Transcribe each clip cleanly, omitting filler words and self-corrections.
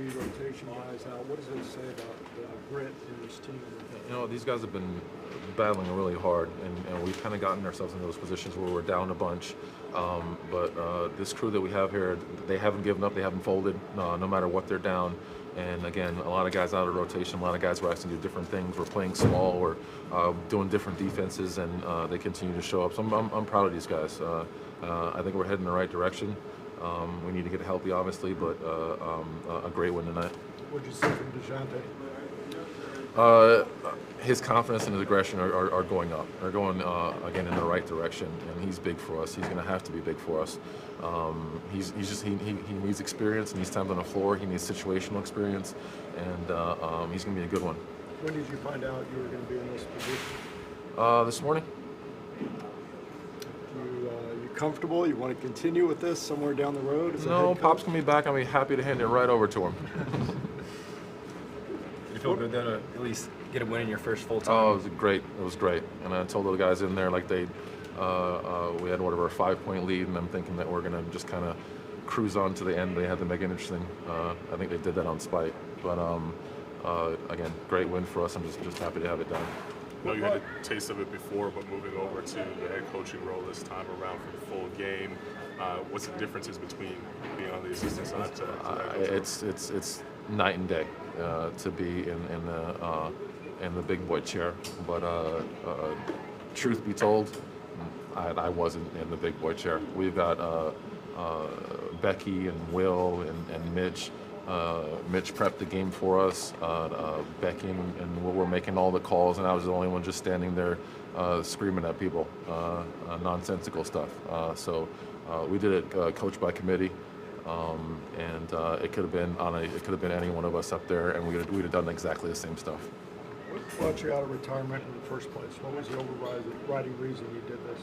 three rotation guys out. What does it say about the grit in this team? These guys have been battling really hard, and we've kind of gotten ourselves in those positions where we're down a bunch. But this crew that we have here, they haven't given up, they haven't folded, no matter what they're down. And again, a lot of guys out of rotation, a lot of guys who actually do different things. We're playing small, or doing different defenses, and they continue to show up. So I'm proud of these guys. I think we're heading in the right direction. We need to get healthy, obviously, but a great win tonight. What did you see from DeJounte? His confidence and his aggression are going up. They're going, again, in the right direction, and he's big for us. He's going to have to be big for us. He needs experience, and needs time on the floor. He needs situational experience, and he's going to be a good one. When did you find out you were going to be in this position? This morning. You comfortable? You want to continue with this somewhere down the road? No, Pop's going to be back. I'll be happy to hand it right over to him. You feel good though to at least get a win in your first full time? Oh, it was great. It was great. And I told the guys in there, like, we had whatever, a 5-point lead, and I'm thinking that we're going to just kind of cruise on to the end. They had to make it interesting. I think they did that on spite. But again, great win for us. I'm just happy to have it done. I know you had a taste of it before, but moving over to the head coaching role this time around for the full game, what's the differences between being on the assistant side to head coaching? It's night and day to be in the big boy chair. But truth be told, I wasn't in the big boy chair. We've got Becky and Will and Mitch. Mitch prepped the game for us. Becky and Will were making all the calls, and I was the only one just standing there screaming at people, nonsensical stuff. So we did it coach by committee, and it could have been any one of us up there, and we'd have done exactly the same stuff. What brought you out of retirement in the first place? What was the overriding reason you did this?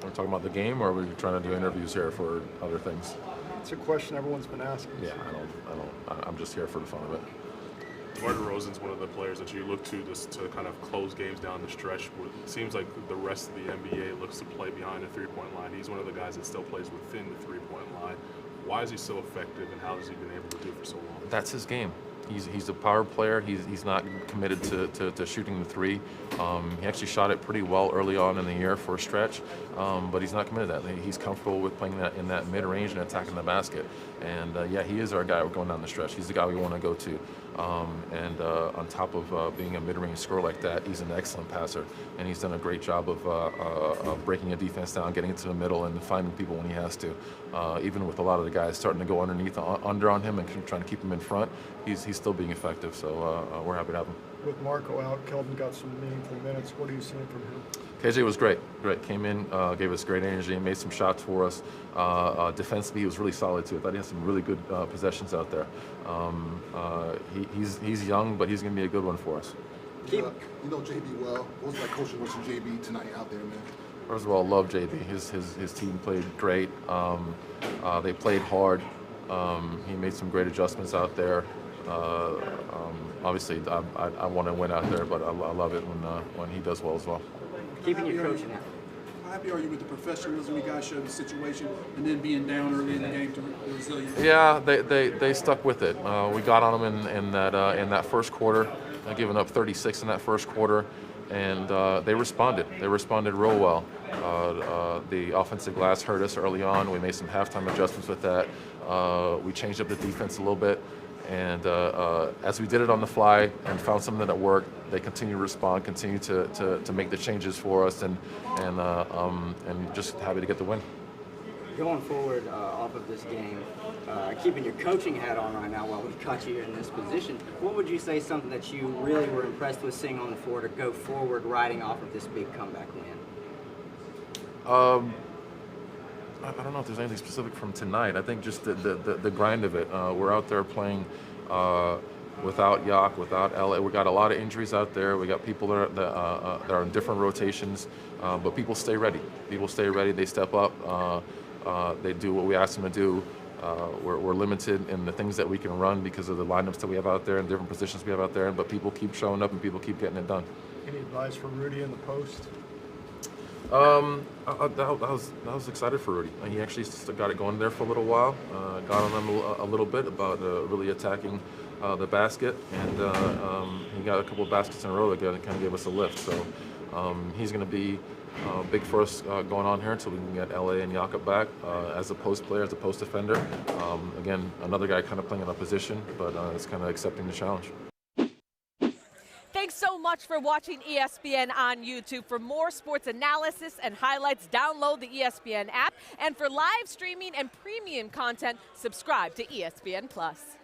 We're talking about the game, or are we trying to do interviews here for other things? It's a question everyone's been asking. Yeah, I'm just here for the fun of it. DeMar DeRozan's one of the players that you look to just to kind of close games down the stretch. It seems like the rest of the NBA looks to play behind the three-point line. He's one of the guys that still plays within the three-point line. Why is he so effective, and how has he been able to do it for so long? That's his game. He's a power player. He's not committed to shooting the three. He actually shot it pretty well early on in the year for a stretch, but he's not committed to that. He's comfortable with playing that in that mid-range and attacking the basket. And yeah, he is our guy going down the stretch. He's the guy we want to go to. And on top of being a mid-range scorer like that, he's an excellent passer, and he's done a great job of breaking a defense down, getting into the middle, and finding people when he has to. Even with a lot of the guys starting to go under on him and trying to keep him in front, he's still being effective. So we're happy to have him. With Marco out, Keldon got some meaningful minutes. What are you seeing from him? KJ was great. Came in, gave us great energy, made some shots for us. Defensively, he was really solid too. I thought he had some really good possessions out there. He's young, but he's going to be a good one for us. You know JB well. What was it like coaching with JB tonight out there, man? First of all, I love JB. His team played great. They played hard. He made some great adjustments out there. Obviously, I want to win out there, but I love it when he does well as well. Keeping your coaching out. How happy are you with the professionalism you guys showed in the situation, and then being down early in the game to the resilience? Yeah, they stuck with it. We got on them in that first quarter, giving up 36 in that first quarter, and they responded. They responded real well. The offensive glass hurt us early on. We made some halftime adjustments with that. We changed up the defense a little bit. And as we did it on the fly and found something that worked, they continue to respond, continue to make the changes for us, and just happy to get the win. Going forward off of this game, keeping your coaching hat on right now while we've got you in this position, what would you say is something that you really were impressed with seeing on the floor to go forward riding off of this big comeback win? I don't know if there's anything specific from tonight. I think just the grind of it. We're out there playing without Yak, without LA. We got a lot of injuries out there. We got people that are in different rotations, but people stay ready. People stay ready. They step up. They do what we ask them to do. We're limited in the things that we can run because of the lineups that we have out there and different positions we have out there. But people keep showing up and people keep getting it done. Any advice for Rudy in the post? I was excited for Rudy. He actually got it going there for a little while. Got on him a little bit about really attacking the basket, and he got a couple of baskets in a row that kind of gave us a lift. So he's going to be big for us going on here until we can get LA and Jakob back as a post player, as a post defender. Again, another guy kind of playing in a position, but it's kind of accepting the challenge. Thanks so much for watching ESPN on YouTube. For more sports analysis and highlights, download the ESPN app. And for live streaming and premium content, subscribe to ESPN Plus.